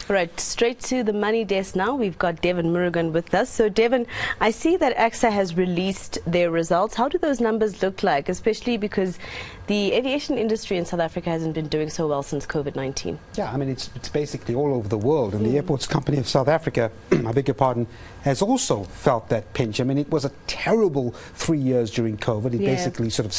All right, straight to the money desk now. We've got Devan Murugan with us. So, Devan, I see that ACSA has released their results. How do those numbers look like, especially because the aviation industry in South Africa hasn't been doing so well since COVID-19? Yeah, I mean, it's basically all over the world. And the Airports Company of South Africa, I beg your pardon, has also felt that pinch. I mean, it was a terrible 3 years during COVID. It basically sort of,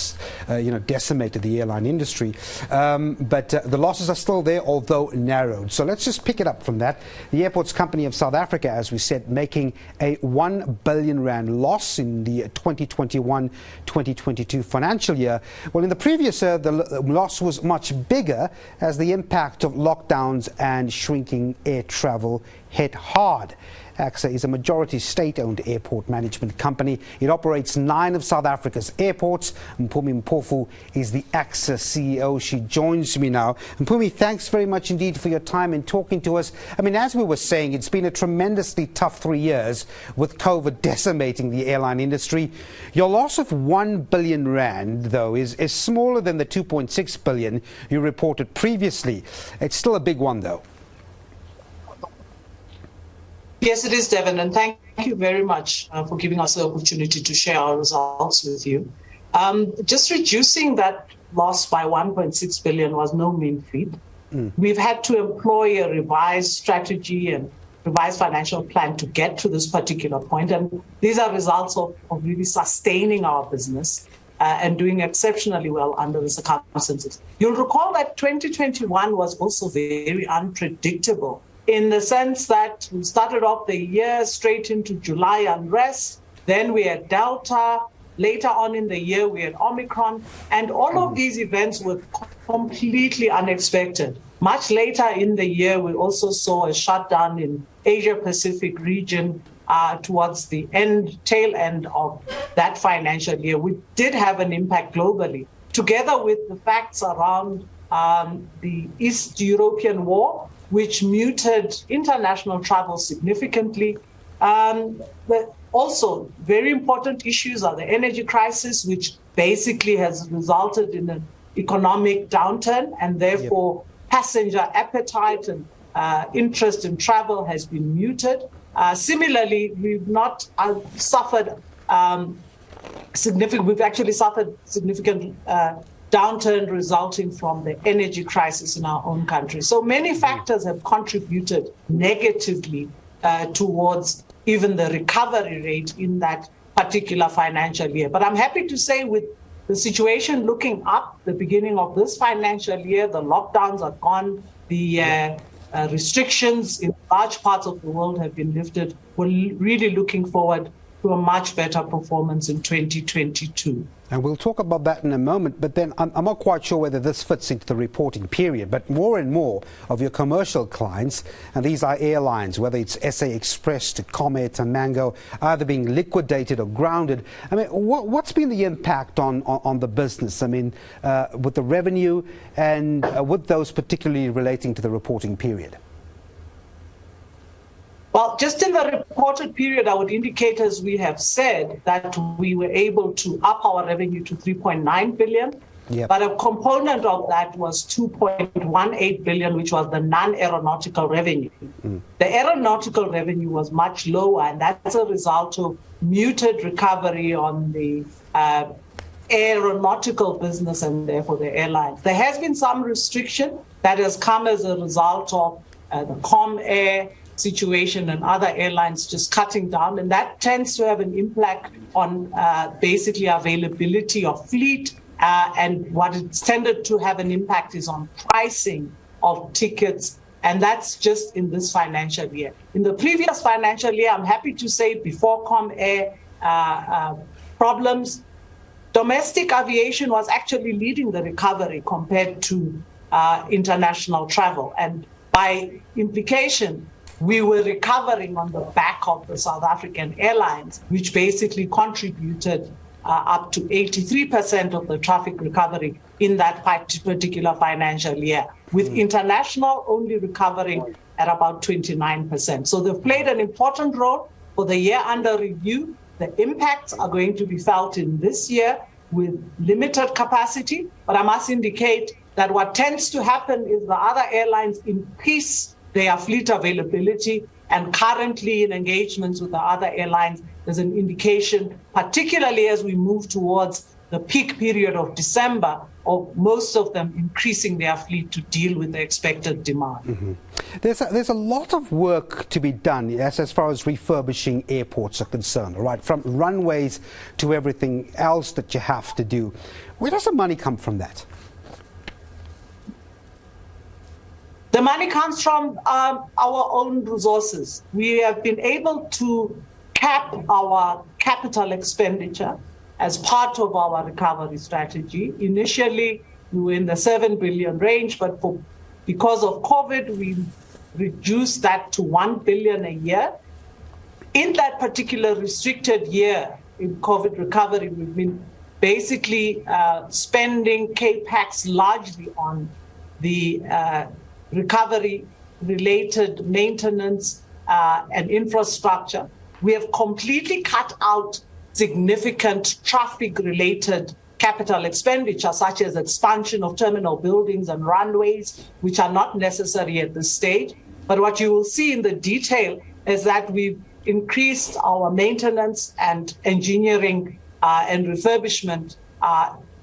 decimated the airline industry. But the losses are still there, although narrowed. So let's just pick it up from that. The Airports Company of South Africa, as we said, making a 1 billion rand loss in the 2021-2022 financial year. Well, in the previous year, the loss was much bigger as the impact of lockdowns and shrinking air travel hit hard. ACSA is a majority state-owned airport management company. It operates 9 of South Africa's airports. Mpumi Mpofu is the ACSA CEO. She joins me now. Mpumi, thanks very much indeed for your time and talking to us. I mean, as we were saying, it's been a tremendously tough 3 years with COVID decimating the airline industry. Your loss of 1 billion rand, though, is smaller than the 2.6 billion you reported previously. It's still a big one, though. Yes, it is, Devan, and thank you very much for giving us the opportunity to share our results with you. Just reducing that loss by 1.6 billion was no mean feat. We've had to employ a revised strategy and revised financial plan to get to this particular point, and these are results of really sustaining our business and doing exceptionally well under the circumstances. You'll recall that 2021 was also very unpredictable, in the sense that we started off the year straight into July unrest, then we had Delta, later on in the year we had Omicron, and all of these events were completely unexpected. Much later in the year, we also saw a shutdown in Asia-Pacific region towards the tail end of that financial year. We did have an impact globally, together with the facts around the East European war, which muted international travel significantly. But also, very important issues are the energy crisis, which basically has resulted in an economic downturn, and therefore passenger appetite and interest in travel has been muted. Similarly, we've not suffered we've actually suffered significant downturn resulting from the energy crisis in our own country. So many factors have contributed negatively towards even the recovery rate in that particular financial year. But I'm happy to say, with the situation looking up, the beginning of this financial year, the lockdowns are gone, the restrictions in large parts of the world have been lifted. We're really looking forward to a much better performance in 2022. And we'll talk about that in a moment, but then I'm not quite sure whether this fits into the reporting period, but more and more of your commercial clients, and these are airlines, whether it's SA Express to Comet to Mango, either being liquidated or grounded. I mean, what's been the impact on the business? I mean, with the revenue and with those particularly relating to the reporting period? Well, just in the reported period, I would indicate, as we have said, that we were able to up our revenue to 3.9 billion. But a component of that was 2.18 billion, which was the non-aeronautical revenue. The aeronautical revenue was much lower, and that's a result of muted recovery on the aeronautical business and therefore the airlines. There has been some restriction that has come as a result of the ComAir situation and other airlines just cutting down, and that tends to have an impact on basically availability of fleet, and what it's tended to have an impact is on pricing of tickets, and that's just in this financial year. In the previous financial year, I'm happy to say, before ComAir problems, domestic aviation was actually leading the recovery compared to international travel, and by implication, we were recovering on the back of the South African airlines, which basically contributed up to 83% of the traffic recovery in that particular financial year, with international only recovering at about 29%. So they've played an important role for the year under review. The impacts are going to be felt in this year with limited capacity, but I must indicate that what tends to happen is the other airlines increase their fleet availability. And currently in engagements with the other airlines, there's an indication, particularly as we move towards the peak period of December, of most of them increasing their fleet to deal with the expected demand. Mm-hmm. There's a lot of work to be done as far as refurbishing airports are concerned, right? From runways to everything else that you have to do. Where does the money come from that? The money comes from our own resources. We have been able to cap our capital expenditure as part of our recovery strategy. Initially, we were in the 7 billion range, but because of COVID, we reduced that to 1 billion a year. In that particular restricted year in COVID recovery, we've been basically spending CAPEX largely on the recovery-related maintenance and infrastructure. We have completely cut out significant traffic-related capital expenditure, such as expansion of terminal buildings and runways, which are not necessary at this stage. But what you will see in the detail is that we've increased our maintenance and engineering and refurbishment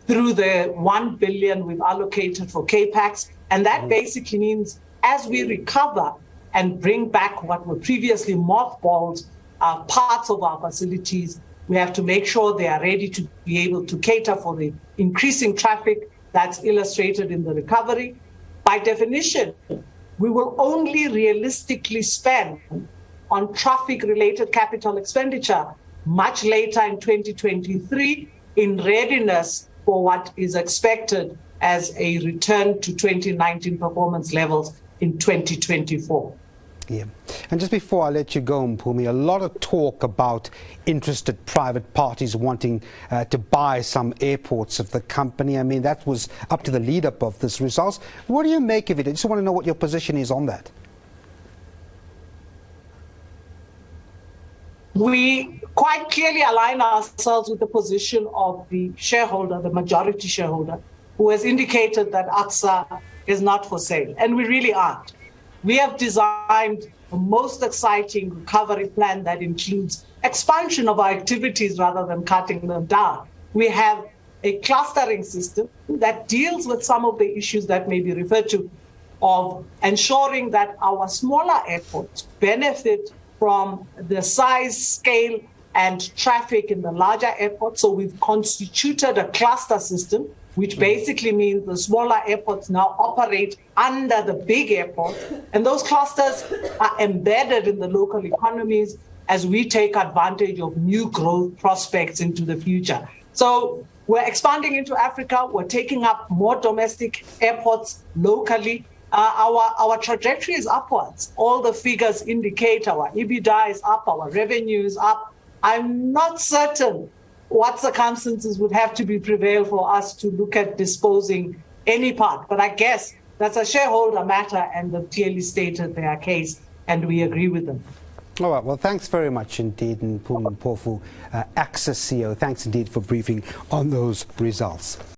through the 1 billion we've allocated for CAPEX. And that basically means as we recover and bring back what were previously mothballed parts of our facilities, we have to make sure they are ready to be able to cater for the increasing traffic that's illustrated in the recovery. By definition, we will only realistically spend on traffic-related capital expenditure much later in 2023 in readiness for what is expected as a return to 2019 performance levels in 2024. Yeah. And just before I let you go, Mpumi, a lot of talk about interested private parties wanting to buy some airports of the company. I mean, that was up to the lead-up of this results. What do you make of it? I just want to know what your position is on that. We quite clearly align ourselves with the position of the shareholder, the majority shareholder, who has indicated that ACSA is not for sale. And we really aren't. We have designed the most exciting recovery plan that includes expansion of our activities rather than cutting them down. We have a clustering system that deals with some of the issues that may be referred to, of ensuring that our smaller airports benefit from the size, scale, and traffic in the larger airports. So we've constituted a cluster system, which basically means the smaller airports now operate under the big airports. And those clusters are embedded in the local economies as we take advantage of new growth prospects into the future. So we're expanding into Africa. We're taking up more domestic airports locally. Our trajectory is upwards. All the figures indicate our EBITDA is up, our revenue is up. I'm not certain what circumstances would have to be prevail for us to look at disposing any part. But I guess that's a shareholder matter, and they've clearly stated their case, and we agree with them. All right. Well, thanks very much indeed, Mpumi Mpofu, ACSA CEO. Thanks indeed for briefing on those results.